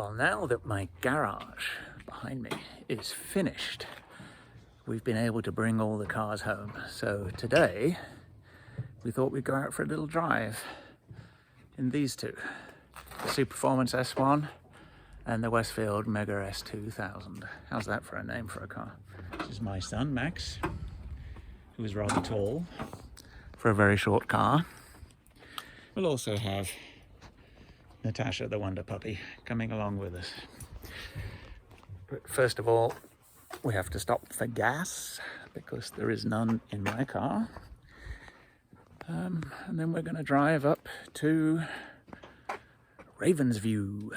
Well, now that my garage behind me is finished, we've been able to bring all the cars home. So today, we thought we'd go out for a little drive in these two, the Superformance S1 and the Westfield Mega S2000. How's that for a name for a car? This is my son, Max, who is rather tall for a very short car. We'll also have Natasha, the Wonder Puppy, coming along with us. But first of all, we have to stop for gas because there is none in my car. And then we're going to drive up to Ravensview.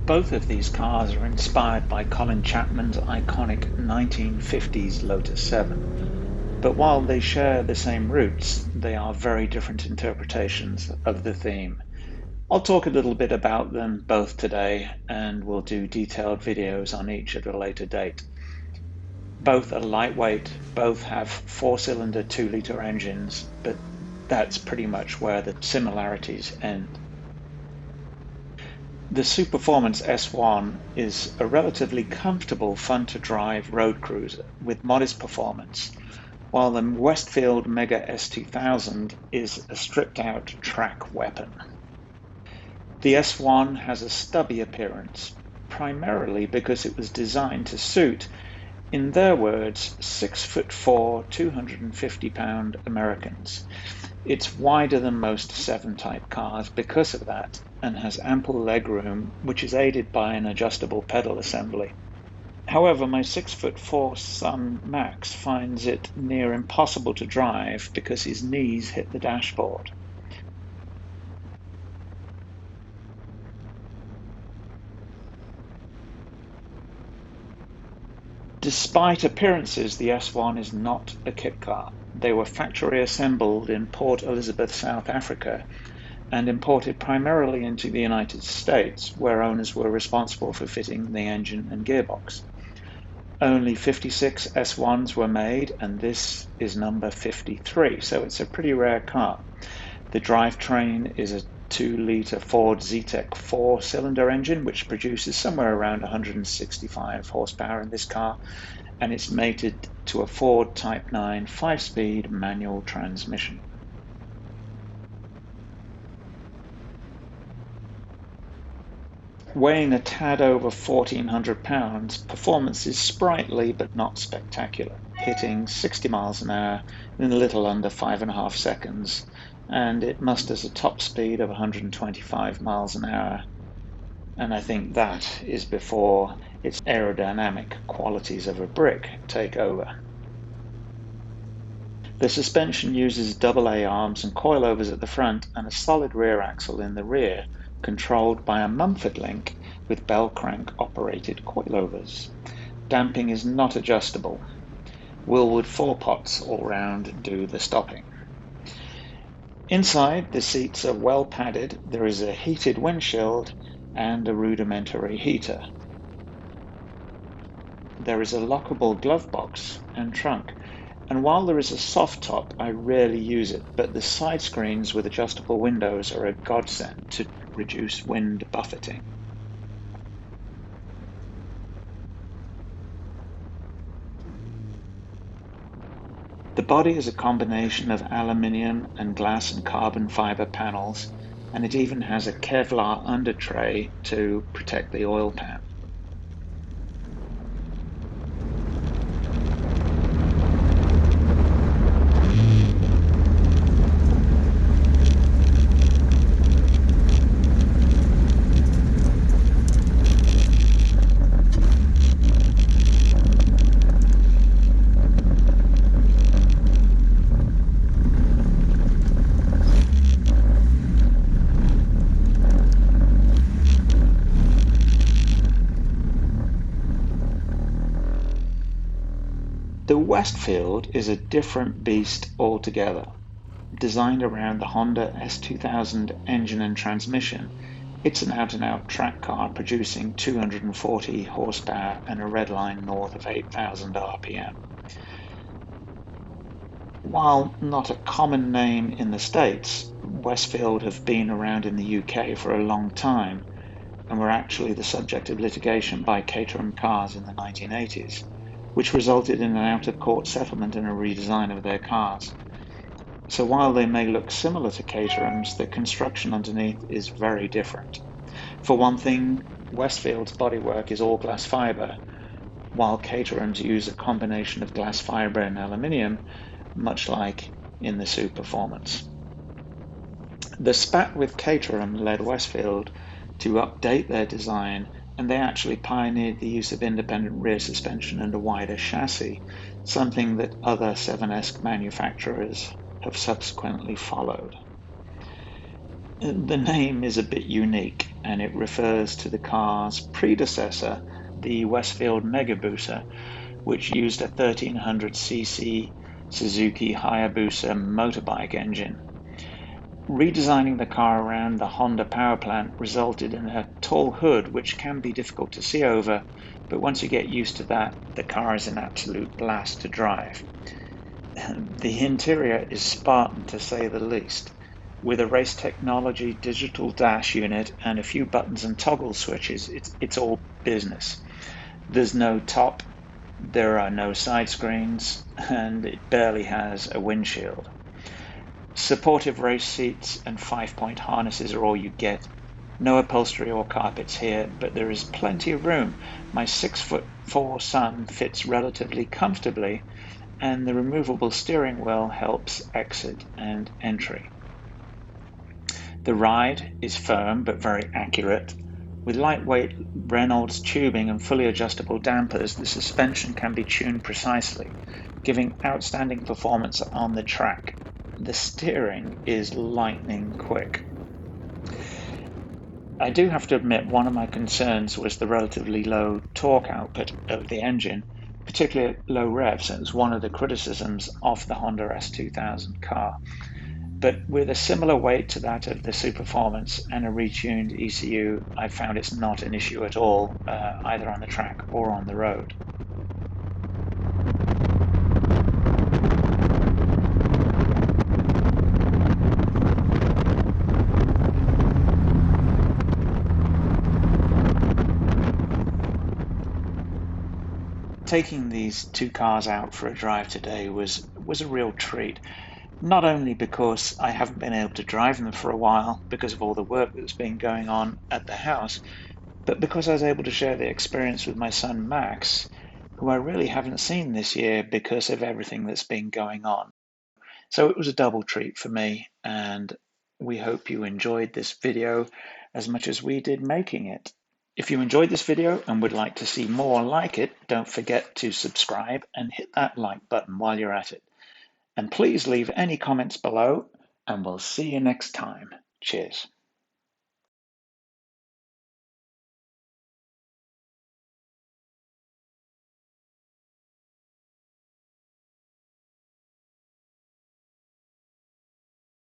Both of these cars are inspired by Colin Chapman's iconic 1950s Lotus 7. But while they share the same roots, they are very different interpretations of the theme. I'll talk a little bit about them both today, and we'll do detailed videos on each at a later date. Both are lightweight, both have 4-cylinder 2-litre engines, but that's pretty much where the similarities end. The Superformance S1 is a relatively comfortable, fun-to-drive road cruiser with modest performance, while the Westfield Mega S2000 is a stripped-out track weapon. The S1 has a stubby appearance, primarily because it was designed to suit, in their words, 6'4", 250-pound Americans. It's wider than most 7-type cars because of that, and has ample legroom, which is aided by an adjustable pedal assembly. However, my 6'4" son Max finds it near impossible to drive because his knees hit the dashboard. Despite appearances, the S1 is not a kit car. They were factory assembled in Port Elizabeth, South Africa, and imported primarily into the United States, where owners were responsible for fitting the engine and gearbox. Only 56 S1s were made, and this is number 53, so it's a pretty rare car. The drivetrain is a 2-litre Ford Zetec 4-cylinder engine, which produces somewhere around 165 horsepower in this car, and it's mated to a Ford Type 9 5-speed manual transmission. Weighing a tad over 1,400 pounds, performance is sprightly but not spectacular, hitting 60 miles an hour in a little under 5.5 seconds, and it musters a top speed of 125 miles an hour, and I think that is before its aerodynamic qualities of a brick take over. The suspension uses AA arms and coilovers at the front and a solid rear axle in the rear, controlled by a Mumford link with bell crank operated coilovers. Damping is not adjustable. Wilwood 4-pots all round do the stopping. Inside, the seats are well padded. There is a heated windshield and a rudimentary heater. There is a lockable glove box and trunk, and while there is a soft top, I rarely use it, but the side screens with adjustable windows are a godsend to reduce wind buffeting. The body is a combination of aluminium and glass and carbon fiber panels and it even has a Kevlar under tray to protect the oil pan. The Westfield is a different beast altogether. Designed around the Honda S2000 engine and transmission, it's an out-and-out track car producing 240 horsepower and a redline north of 8,000 RPM. While not a common name in the States, Westfield have been around in the UK for a long time and were actually the subject of litigation by Caterham Cars in the 1980s, which resulted in an out-of-court settlement and a redesign of their cars. So while they may look similar to Caterham's, the construction underneath is very different. For one thing, Westfield's bodywork is all glass fibre, while Caterham's use a combination of glass fibre and aluminium, much like in the Superformance. The spat with Caterham led Westfield to update their design, and they actually pioneered the use of independent rear suspension and a wider chassis, something that other 7S manufacturers have subsequently followed. The name is a bit unique, and it refers to the car's predecessor, the Westfield Mega S, which used a 1300cc Suzuki Hayabusa motorbike engine. Redesigning the car around the Honda power plant resulted in a tall hood, which can be difficult to see over, but once you get used to that, the car is an absolute blast to drive. The interior is Spartan to say the least. With a race technology digital dash unit and a few buttons and toggle switches, it's all business. There's no top, there are no side screens, and it barely has a windshield. Supportive race seats and 5-point harnesses are all you get. No upholstery or carpets here, but there is plenty of room. My 6'4" son fits relatively comfortably, and the removable steering wheel helps exit and entry. The ride is firm but very accurate. With lightweight Reynolds tubing and fully adjustable dampers, the suspension can be tuned precisely, giving outstanding performance on the track. The steering is lightning quick. I do have to admit one of my concerns was the relatively low torque output of the engine, particularly at low revs. It was one of the criticisms of the Honda S2000 car. But with a similar weight to that of the Superformance and a retuned ECU, I found it's not an issue at all, either on the track or on the road. Taking these two cars out for a drive today was a real treat. Not only because I haven't been able to drive them for a while because of all the work that's been going on at the house, but because I was able to share the experience with my son Max, who I really haven't seen this year because of everything that's been going on. So it was a double treat for me, and we hope you enjoyed this video as much as we did making it. If you enjoyed this video and would like to see more like it, don't forget to subscribe and hit that like button while you're at it. And please leave any comments below, and we'll see you next time. Cheers.